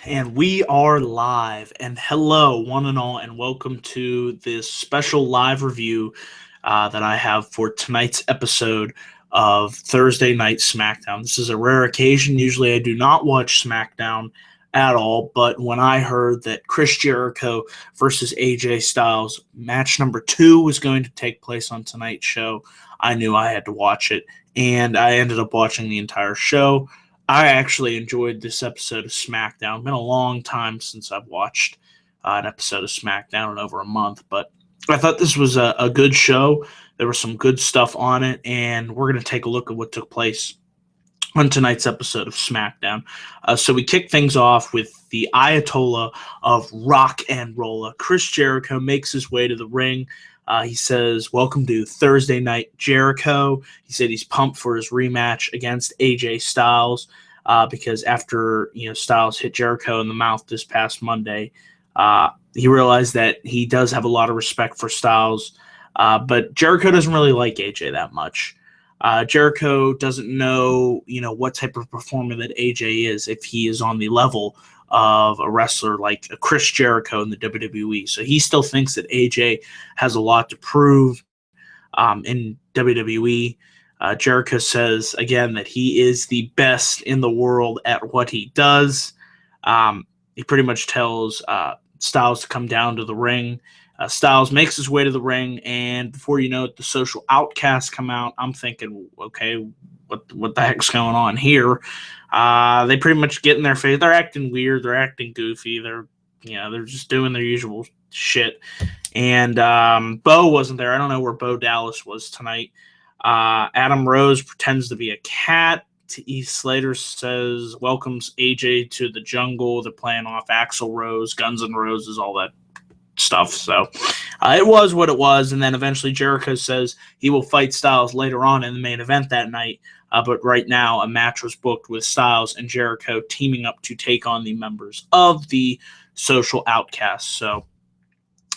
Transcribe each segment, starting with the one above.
And we are live. And hello, one and all, and welcome to this special live review that I have for tonight's episode of Thursday Night SmackDown. This is a rare occasion. Usually I do not watch SmackDown at all, but when I heard that Chris Jericho versus AJ Styles match number 2 was going to take place on tonight's show, I knew I had to watch it, and I ended up watching the entire show. I actually enjoyed this episode of SmackDown. It's been a long time since I've watched an episode of SmackDown in over a month, but I thought this was a good show. There was some good stuff on it, and we're going to take a look at what took place on tonight's episode of SmackDown. So we kick things off with the Ayatollah of rock and roll. Chris Jericho makes his way to the ring. He says, "Welcome to Thursday Night Jericho." He said he's pumped for his rematch against AJ Styles because after Styles hit Jericho in the mouth this past Monday, he realized that he does have a lot of respect for Styles, but Jericho doesn't really like AJ that much. Jericho doesn't know, what type of performer that AJ is, if he is on the level of a wrestler like a Chris Jericho in the WWE. So he still thinks that AJ has a lot to prove in WWE. Jericho says, again, that he is the best in the world at what he does. He pretty much tells Styles to come down to the ring. Styles makes his way to the ring, and before you know it, the social outcasts come out. I'm thinking, okay, what the heck's going on here? They pretty much get in their face. They're acting weird. They're acting goofy. They're just doing their usual shit. And Bo wasn't there. I don't know where Bo Dallas was tonight. Adam Rose pretends to be a cat. Heath Slater says, welcomes AJ to the jungle. They're playing off Axl Rose, Guns N' Roses, all that stuff. So it was what it was. And then eventually Jericho says he will fight Styles later on in the main event that night. But right now a match was booked with Styles and Jericho teaming up to take on the members of the Social Outcasts. So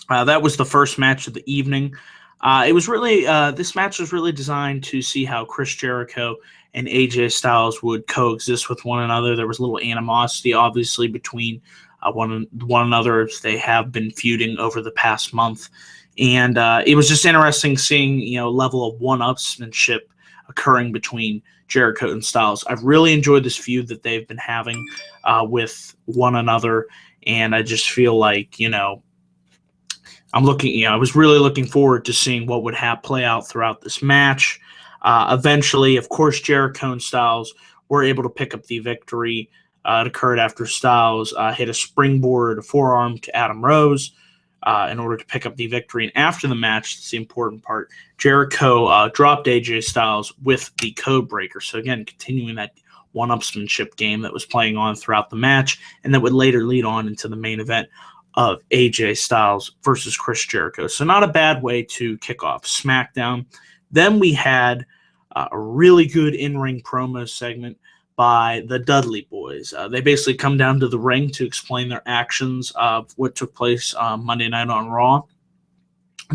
that was the first match of the evening. It was really this match was really designed to see how Chris Jericho and AJ Styles would coexist with one another. There was a little animosity, obviously, between one another as they have been feuding over the past month. And it was just interesting seeing, level of one-upsmanship occurring between Jericho and Styles. I've really enjoyed this feud that they've been having with one another, and I just feel like, I was really looking forward to seeing what would play out throughout this match. Eventually, of course, Jericho and Styles were able to pick up the victory. It occurred after Styles hit a springboard forearm to Adam Rose in order to pick up the victory. And after the match, that's the important part, Jericho dropped AJ Styles with the code breaker. So again, continuing that one-upsmanship game that was playing on throughout the match, and that would later lead on into the main event of AJ Styles versus Chris Jericho. So not a bad way to kick off SmackDown. Then we had a really good in-ring promo segment by the Dudley Boyz. They basically come down to the ring to explain their actions of what took place Monday night on Raw.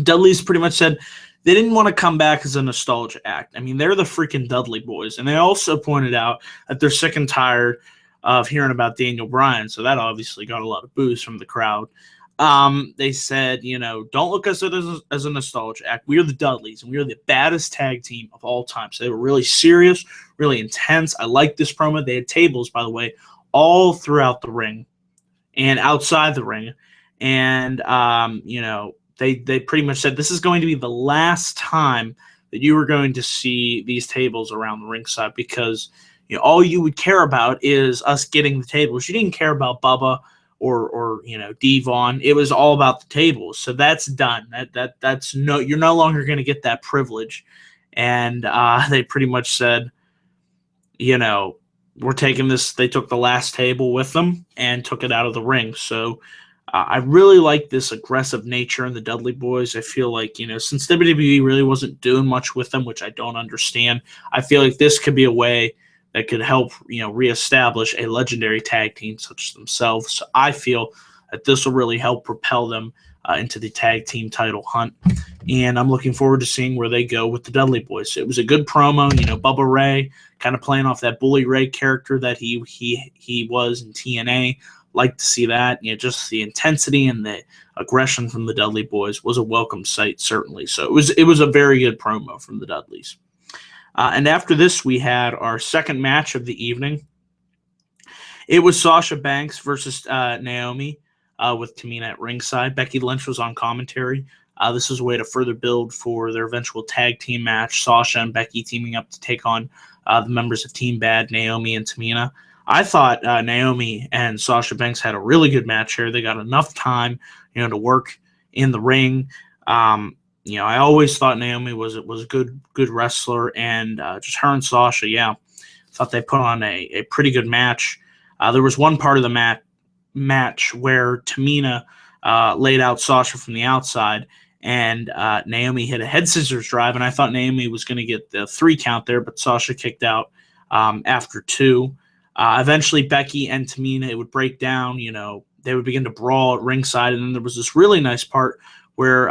Dudley's pretty much said they didn't want to come back as a nostalgia act. I mean, they're the freaking Dudley Boyz. And they also pointed out that they're sick and tired of hearing about Daniel Bryan. So that obviously got a lot of boos from the crowd. They said, don't look at us as a nostalgia act. We are the Dudleys, and we are the baddest tag team of all time. So they were really serious, really intense. I like this promo. They had tables, by the way, all throughout the ring and outside the ring. And, they pretty much said this is going to be the last time that you are going to see these tables around the ringside because, all you would care about is us getting the tables. You didn't care about Bubba or Devon. It was all about the tables. So that's done. That's you're no longer going to get that privilege. And they pretty much said, we're taking this. They took the last table with them and took it out of the ring. So I really like this aggressive nature in the Dudley Boyz. I feel like, since WWE really wasn't doing much with them, which I don't understand, I feel like this could be a way that could help, reestablish a legendary tag team such as themselves. So I feel that this will really help propel them into the tag team title hunt. And I'm looking forward to seeing where they go with the Dudley Boyz. So it was a good promo. Bubba Ray kind of playing off that Bully Ray character that he was in TNA. Like to see that. Just the intensity and the aggression from the Dudley Boyz was a welcome sight, certainly. So it was a very good promo from the Dudleys. And after this, we had our second match of the evening. It was Sasha Banks versus Naomi with Tamina at ringside. Becky Lynch was on commentary. This was a way to further build for their eventual tag team match, Sasha and Becky teaming up to take on the members of Team Bad, Naomi and Tamina. I thought Naomi and Sasha Banks had a really good match here. They got enough time, to work in the ring. I always thought Naomi was a good wrestler, and just her and Sasha, thought they put on a pretty good match. There was one part of the match where Tamina laid out Sasha from the outside, and Naomi hit a head scissors drive, and I thought Naomi was going to get the 3 count there, but Sasha kicked out after 2. Eventually, Becky and Tamina, it would break down. They would begin to brawl at ringside, and then there was this really nice part where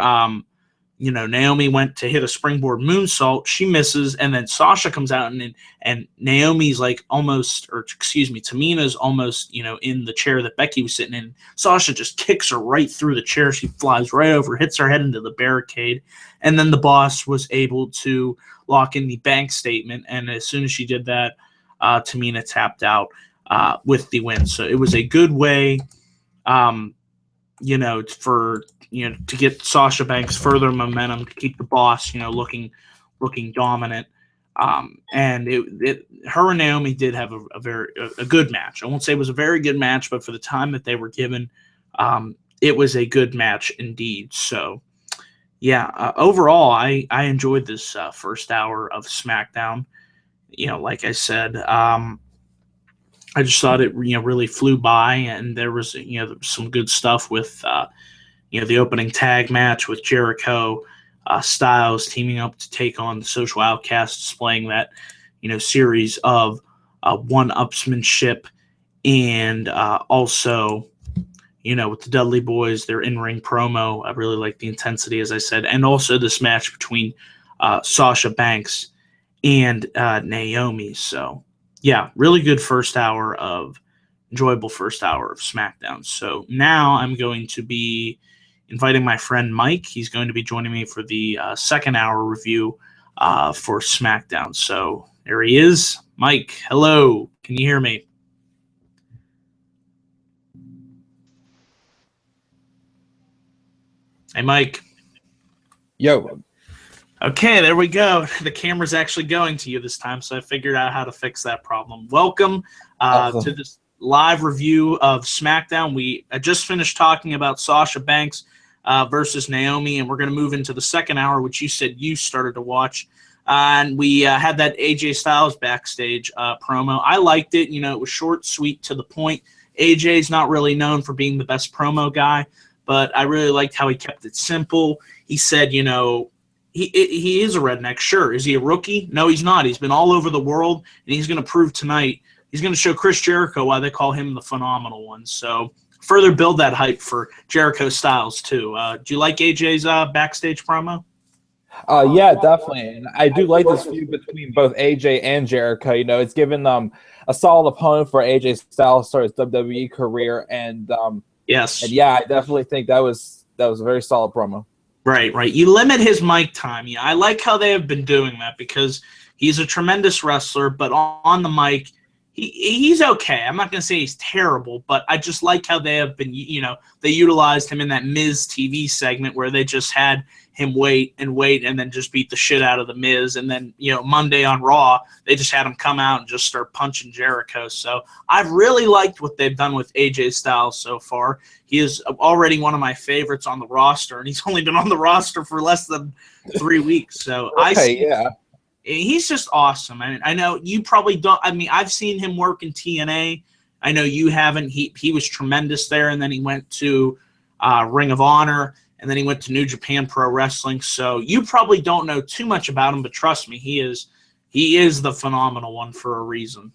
Naomi went to hit a springboard moonsault. She misses, and then Sasha comes out, and Naomi's Tamina's almost, in the chair that Becky was sitting in. Sasha just kicks her right through the chair. She flies right over, hits her head into the barricade, and then the boss was able to lock in the bank statement, and as soon as she did that, Tamina tapped out with the win. So it was a good way, to get Sasha Banks further momentum, to keep the boss, looking dominant. And her and Naomi did have a good match. I won't say it was a very good match, but for the time that they were given, it was a good match indeed. So, overall, I enjoyed this first hour of SmackDown. Like I said, I just thought it, really flew by, and there was, there was some good stuff with, the opening tag match with Jericho, Styles teaming up to take on the Social Outcasts, displaying that, series of one-upsmanship, and also, with the Dudley Boyz, their in-ring promo. I really like the intensity, as I said, and also this match between Sasha Banks and Naomi. So, really good enjoyable first hour of SmackDown. So now I'm going to be inviting my friend Mike. He's going to be joining me for the second hour review for SmackDown. So there he is. Mike, hello. Can you hear me? Hey, Mike. Yo. Okay, there we go. The camera's actually going to you this time, so I figured out how to fix that problem. Welcome to this live review of SmackDown. We just finished talking about Sasha Banks versus Naomi, and we're going to move into the second hour, which you said you started to watch. And we had that AJ Styles backstage promo. I liked it. It was short, sweet, to the point. AJ's not really known for being the best promo guy, but I really liked how he kept it simple. He said, he is a redneck, sure. Is he a rookie? No, he's not. He's been all over the world, and he's going to prove tonight. He's going to show Chris Jericho why they call him the phenomenal one. So further build that hype for Jericho Styles, too. Do you like AJ's backstage promo? Yeah, definitely. And I do like this feud between both AJ and Jericho. It's given them a solid opponent for AJ Styles to start his WWE career. And yes. And I definitely think that was a very solid promo. Right. You limit his mic time. Yeah, I like how they have been doing that because he's a tremendous wrestler, but on the mic, he's okay. I'm not going to say he's terrible, but I just like how they have been, they utilized him in that Miz TV segment where they just had him wait and then just beat the shit out of the Miz. And then, Monday on Raw, they just had him come out and just start punching Jericho. So I've really liked what they've done with AJ Styles so far. He is already one of my favorites on the roster, and he's only been on the roster for less than 3 weeks. So he's just awesome. I know you probably don't. I mean, I've seen him work in TNA. I know you haven't. He was tremendous there, and then he went to Ring of Honor, and then he went to New Japan Pro Wrestling. So you probably don't know too much about him, but trust me, he is the phenomenal one for a reason.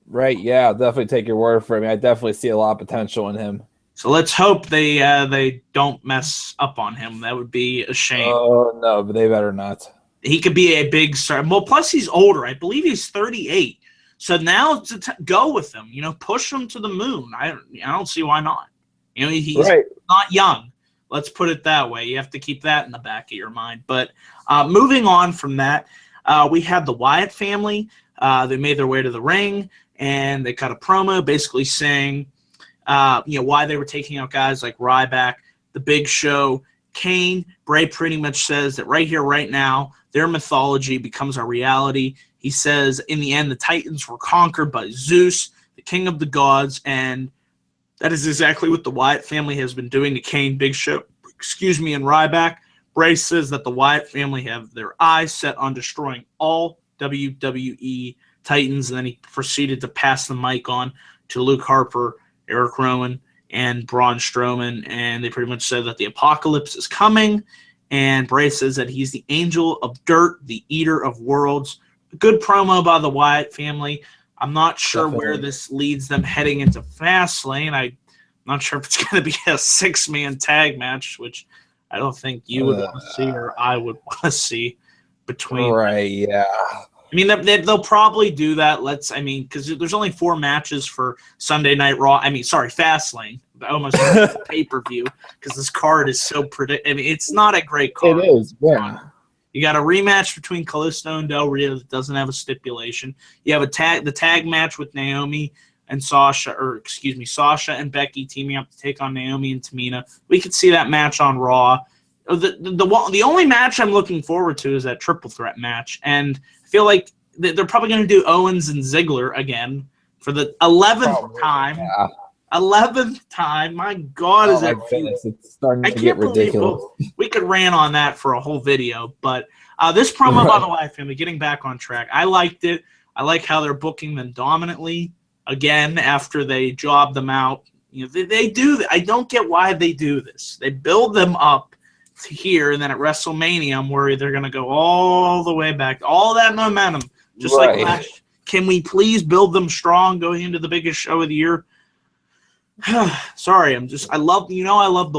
Right, yeah, I'll definitely take your word for it. I definitely see a lot of potential in him. So let's hope they don't mess up on him. That would be a shame. Oh, no, but they better not. He could be a big star. Well, plus he's older. I believe he's 38. So now to go with him, push him to the moon. I don't see why not. He's not young. Let's put it that way. You have to keep that in the back of your mind. But moving on from that, we had the Wyatt family. They made their way to the ring, and they cut a promo basically saying, why they were taking out guys like Ryback, The Big Show, Kane. Bray pretty much says that right here, right now, their mythology becomes our reality. He says, in the end, the Titans were conquered by Zeus, the king of the gods, and that is exactly what the Wyatt family has been doing to Kane, Big Show, and Ryback. Bray says that the Wyatt family have their eyes set on destroying all WWE Titans, and then he proceeded to pass the mic on to Luke Harper, Eric Rowan, and Braun Strowman, and they pretty much said that the apocalypse is coming, and Bray says that he's the angel of dirt, the eater of worlds. A good promo by the Wyatt family. I'm not sure where this leads them heading into Fastlane. I'm not sure if it's going to be a 6-man tag match, which I don't think you would want to see or I would want to see between. Right, yeah. I mean, they'll probably do that. Because there's only 4 matches for Sunday Night Raw. Fastlane. Almost pay-per-view because this card is so it's not a great card. It is, yeah. You got a rematch between Kalisto and Del Rio that doesn't have a stipulation. You have the tag match with Naomi and Sasha and Becky teaming up to take on Naomi and Tamina. We could see that match on Raw. The only match I'm looking forward to is that triple threat match, and I feel like they're probably going to do Owens and Ziggler again for the 11th time. Yeah. 11th time. My God, is that? It's starting to get ridiculous. We could rant on that for a whole video, but this promo by the Wyatt family, getting back on track, I liked it. I like how they're booking them dominantly again after they job them out. They do. I don't get why they do this. They build them up to here, and then at WrestleMania, I'm worried they're going to go all the way back. All that momentum, just like last. Can we please build them strong going into the biggest show of the year? Sorry, I love the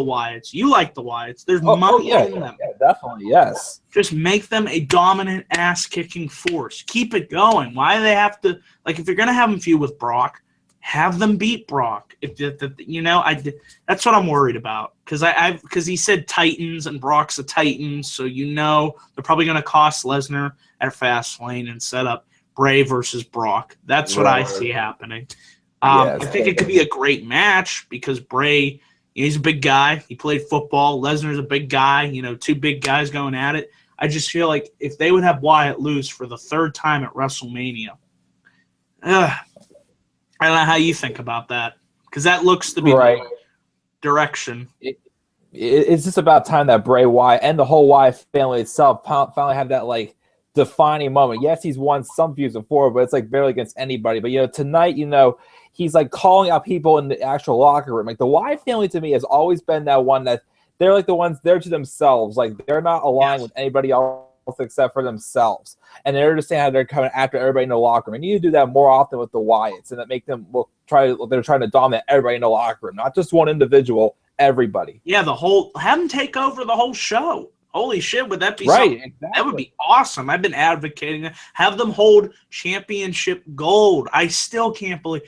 Wyatts. You like the Wyatts. There's money in them. Yeah, definitely, yes. Just make them a dominant ass-kicking force. Keep it going. Why do they have to, if you're going to have them feud with Brock, have them beat Brock. That's what I'm worried about. Because he said Titans, and Brock's a Titan, so they're probably going to cost Lesnar at Fastlane and set up Bray versus Brock. That's what I see happening. I think it could be a great match because Bray, he's a big guy. He played football. Lesnar's a big guy. 2 big guys going at it. I just feel like if they would have Wyatt lose for the 3rd time at WrestleMania, I don't know how you think about that because that looks to be the direction. It's just about time that Bray Wyatt and the whole Wyatt family itself finally have that defining moment. Yes, he's won some feuds before, but it's barely against anybody. But tonight, he's calling out people in the actual locker room. The Wyatt family to me has always been that one that they're the ones there to themselves. They're not aligned with anybody else except for themselves. And they understand how they're coming after everybody in the locker room. And you need to do that more often with the Wyatts and that make them they're trying to dominate everybody in the locker room, not just one individual, everybody. Yeah, have them take over the whole show. Holy shit, would that be something? Exactly. That would be awesome. I've been advocating that. Have them hold championship gold. I still can't believe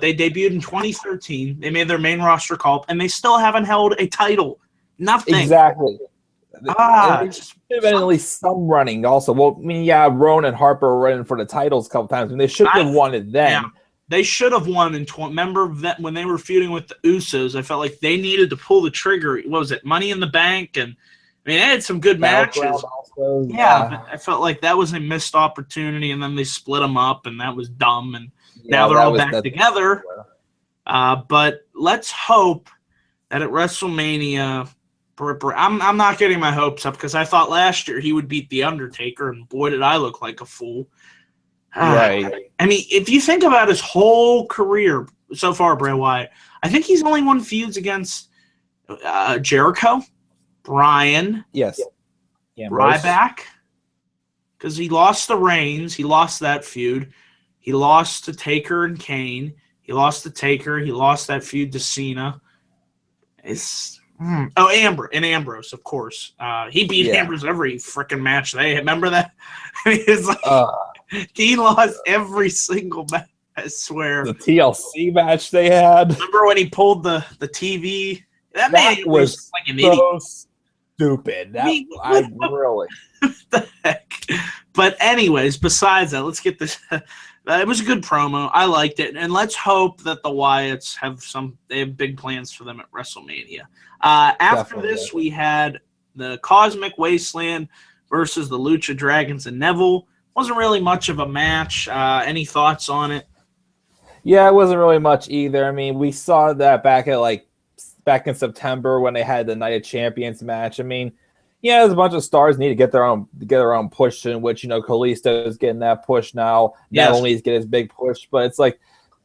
they debuted in 2013. They made their main roster call-up, and they still haven't held a title. Nothing. Exactly. There should have been at least some running also. Well, Rowan and Harper were running for the titles a couple times, and they should have won it then. Yeah. They should have won in remember that when they were feuding with the Usos, I felt like they needed to pull the trigger. What was it? Money in the Bank, and they had some good matches. Also, but I felt like that was a missed opportunity, and then they split them up, and that was dumb. And now they're all back together. But let's hope that at WrestleMania, I'm not getting my hopes up because I thought last year he would beat The Undertaker, and boy, did I look like a fool. Right. If you think about his whole career so far, Bray Wyatt, I think he's only won feuds against Jericho, Bryan, Ryback, because he lost the Reigns. He lost that feud. He lost to Taker and Kane. He lost to Taker. He lost that feud to Cena. Ambrose, of course. He beat Ambrose every freaking match they had. Remember that? I mean, it's like he lost every single match. I swear. The TLC match they had. Remember when he pulled the TV? That was like an so idiot. Stupid. Really. What the heck? But anyways, besides that, let's get this. It was a good promo. I liked it, and let's hope that the Wyatts have big plans for them at WrestleMania. After this, we had the Cosmic Wasteland versus the Lucha Dragons and Neville. Wasn't really much of a match. Any thoughts on it? Yeah, it wasn't really much either. I mean, we saw that back in September when they had the Night of Champions match. I mean, yeah, there's a bunch of stars need to get their own push, in which, Kalisto is getting that push now. Not only is getting his big push, but it's like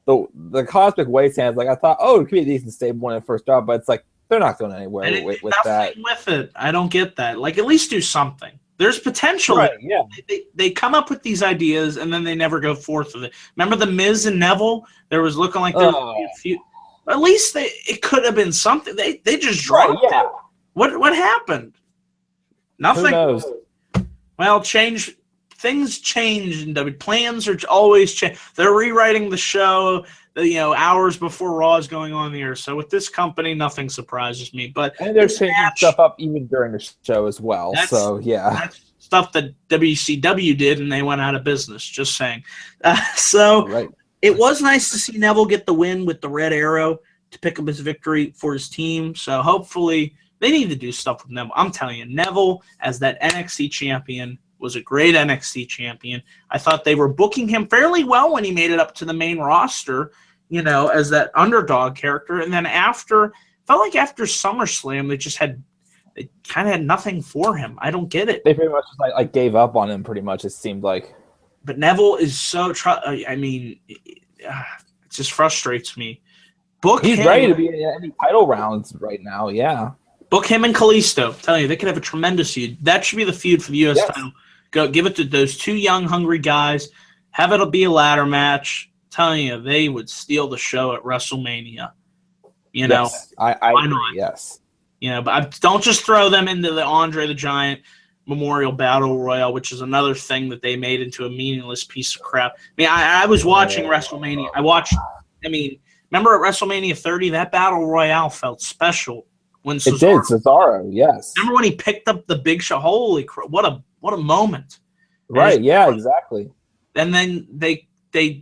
the Cosmic Wasteland. Like, I thought, it could be a decent stable when it first dropped, but it's like they're not going anywhere with that. With it, I don't get that. Like, at least do something. There's potential. Right, yeah. They come up with these ideas and then they never go forth with it. Remember the Miz and Neville? There was looking like there was a few. At least it could have been something. They just dropped it. What happened? Nothing. Who knows? Well, things change, and plans are always change. They're rewriting the show, hours before Raw is going on the air. So with this company, nothing surprises me. And they're changing stuff up even during the show as well. So yeah, that's stuff that WCW did, and they went out of business. Just saying. It was nice to see Neville get the win with the red arrow to pick up his victory for his team. So hopefully. They need to do stuff with Neville. I'm telling you, Neville as that NXT champion was a great NXT champion. I thought they were booking him fairly well when he made it up to the main roster, as that underdog character. And then after SummerSlam, they kind of had nothing for him. I don't get it. They pretty much like gave up on him. Pretty much, it seemed like. But Neville is so. It just frustrates me. He's ready to be in any title rounds right now. Yeah. Book him and Kalisto. I'm telling you, they could have a tremendous feud. That should be the feud for the U.S. title. Go give it to those two young, hungry guys. Have it be a ladder match. I'm telling you, they would steal the show at WrestleMania. Yes, I why agree, not? Yes. But don't just throw them into the Andre the Giant Memorial Battle Royal, which is another thing that they made into a meaningless piece of crap. I mean, I was watching WrestleMania. Remember at WrestleMania 30, that Battle Royale felt special. When Cesaro, yes. Remember when he picked up the Big Show? Holy crap! What a moment! Right? Yeah, exactly. And then they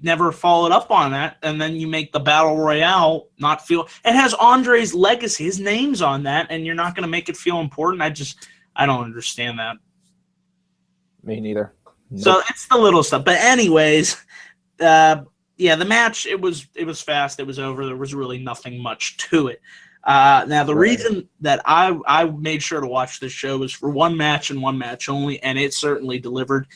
never followed up on that, and then you make the Battle Royale not feel. It has Andre's legacy, his name's on that, and you're not going to make it feel important. I don't understand that. Me neither. Nope. So it's the little stuff. But anyways, the match it was fast. It was over. There was really nothing much to it. Now, the reason that I made sure to watch this show was for one match and one match only, and it certainly delivered.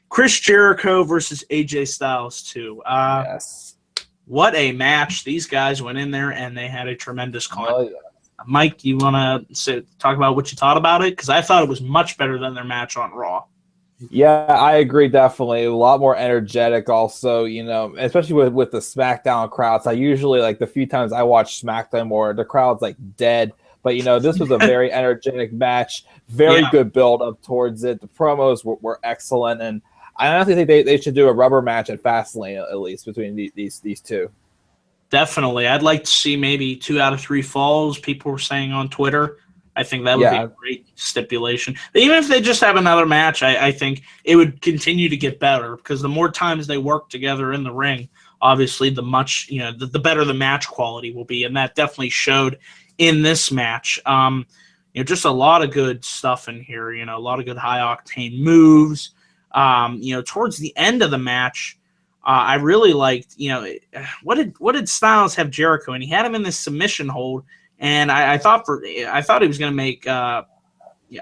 Chris Jericho versus AJ Styles 2. Yes. What a match. These guys went in there, and they had a tremendous contest. Mike, you want to talk about what you thought about it? Because I thought it was much better than their match on Raw. Yeah, I agree, definitely. A lot more energetic also, especially with the SmackDown crowds. I usually, the few times I watch SmackDown more, the crowd's, dead. But, this was a very energetic match. Very good build-up towards it. The promos were excellent. And I honestly think they should do a rubber match at Fastlane, at least, between these two. Definitely. I'd like to see maybe 2 out of 3 falls, people were saying on Twitter. I think that would be a great stipulation. But even if they just have another match, I think it would continue to get better because the more times they work together in the ring, obviously the better the match quality will be. And that definitely showed in this match. Just a lot of good stuff in here, a lot of good high octane moves. Towards the end of the match, I really liked, what did Styles have Jericho? And he had him in this submission hold. And I thought he was going to make it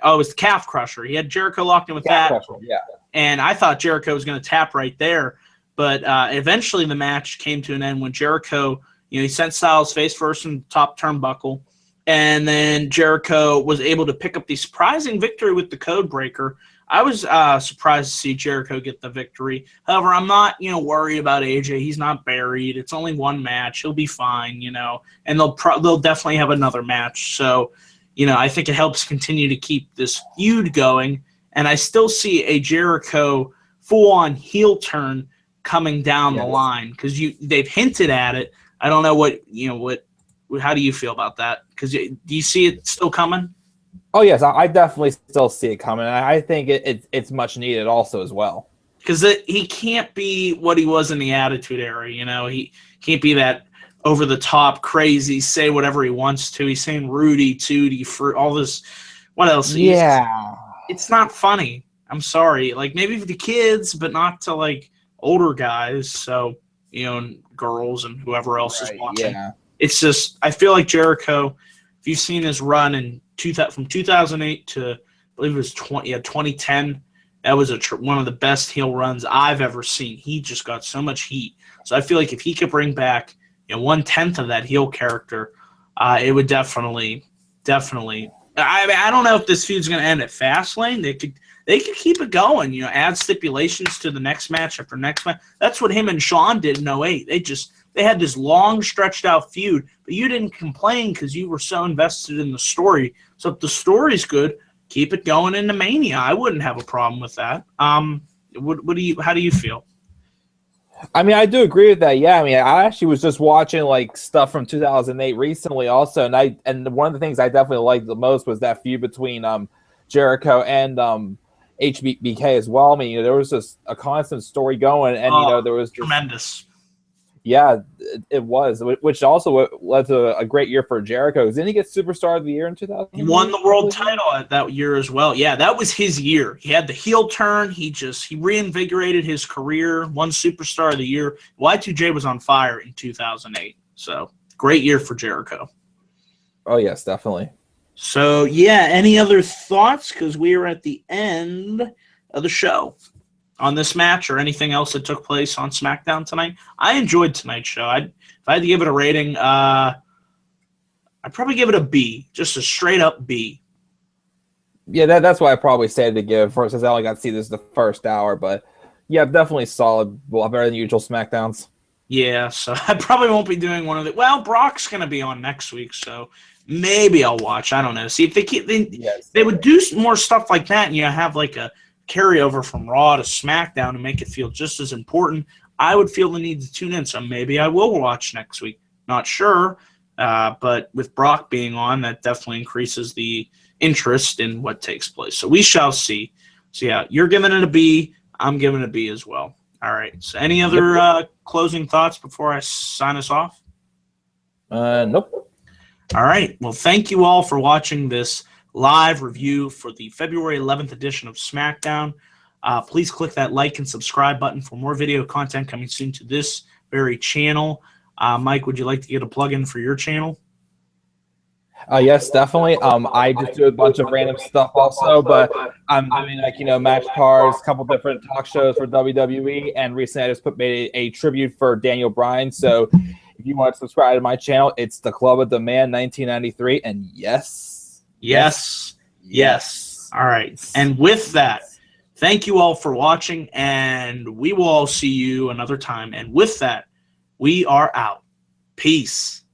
was the calf crusher. He had Jericho locked in with that. Crusher, yeah. And I thought Jericho was going to tap right there. But eventually the match came to an end when Jericho, he sent Styles face first in the top turnbuckle. And then Jericho was able to pick up the surprising victory with the code breaker. I was surprised to see Jericho get the victory. However, I'm not, worried about AJ. He's not buried. It's only one match. He'll be fine, and they'll definitely have another match. So, I think it helps continue to keep this feud going. And I still see a Jericho full-on heel turn coming down the line because they've hinted at it. I don't know how do you feel about that? Because do you see it still coming? Oh, yes, I definitely still see it coming. And I think it's much needed also as well. Because he can't be what he was in the Attitude Era. He can't be that over-the-top, crazy, say whatever he wants to. He's saying Rudy, Tootie, Fruit, all this. What else? Yeah. It's not funny. I'm sorry. Like, maybe for the kids, but not to, like, older guys. So, and girls and whoever else is watching. Yeah. It's just, I feel like Jericho, if you've seen his run from 2008 to, I believe it was 2010, that was one of the best heel runs I've ever seen. He just got so much heat. So I feel like if he could bring back 1/10 of that heel character, it would definitely. I don't know if this feud's going to end at Fastlane. They could keep it going. Add stipulations to the next match after next match. That's what him and Shawn did in 08. They had this long stretched out feud, but you didn't complain because you were so invested in the story. So if the story's good, keep it going into Mania. I wouldn't have a problem with that. How do you feel? I mean, I do agree with that. Yeah, I mean, I actually was just watching like stuff from 2008 recently, also, and one of the things I definitely liked the most was that feud between Jericho and HBK as well. I mean, there was just a constant story going, and there was tremendous. Yeah, it was, which also led to a great year for Jericho. Didn't he get Superstar of the Year in 2000? He won the world title at that year as well. Yeah, that was his year. He had the heel turn. He reinvigorated his career, won Superstar of the Year. Y2J was on fire in 2008. So, great year for Jericho. Oh, yes, definitely. So, yeah, any other thoughts? Because we are at the end of the show on this match or anything else that took place on SmackDown tonight. I enjoyed tonight's show. If I had to give it a rating, I'd probably give it a B, just a straight-up B. Yeah, that's why I probably say to give first, since I only got to see this the first hour. But, yeah, definitely solid. Well, better than usual SmackDowns. Yeah, so I probably won't be doing one of the – well, Brock's going to be on next week, so maybe I'll watch. I don't know. See, if they would do more stuff like that and have like a – carryover from Raw to SmackDown and make it feel just as important, I would feel the need to tune in. So maybe I will watch next week. Not sure, but with Brock being on, that definitely increases the interest in what takes place. So we shall see. So yeah, you're giving it a B. I'm giving it a B as well. All right. So any other closing thoughts before I sign us off? Nope. All right. Well, thank you all for watching this live review for the February 11th edition of SmackDown. Please click that like and subscribe button for more video content coming soon to this very channel. Mike, would you like to get a plug-in for your channel? Yes, definitely. I just do a bunch of random stuff also, but I'm doing match cards, a couple different talk shows for WWE, and recently I just made a tribute for Daniel Bryan. So if you want to subscribe to my channel, it's DaClubOfDaMan1993, and Yes. All right. And with that, thank you all for watching, and we will all see you another time. And with that, we are out. Peace.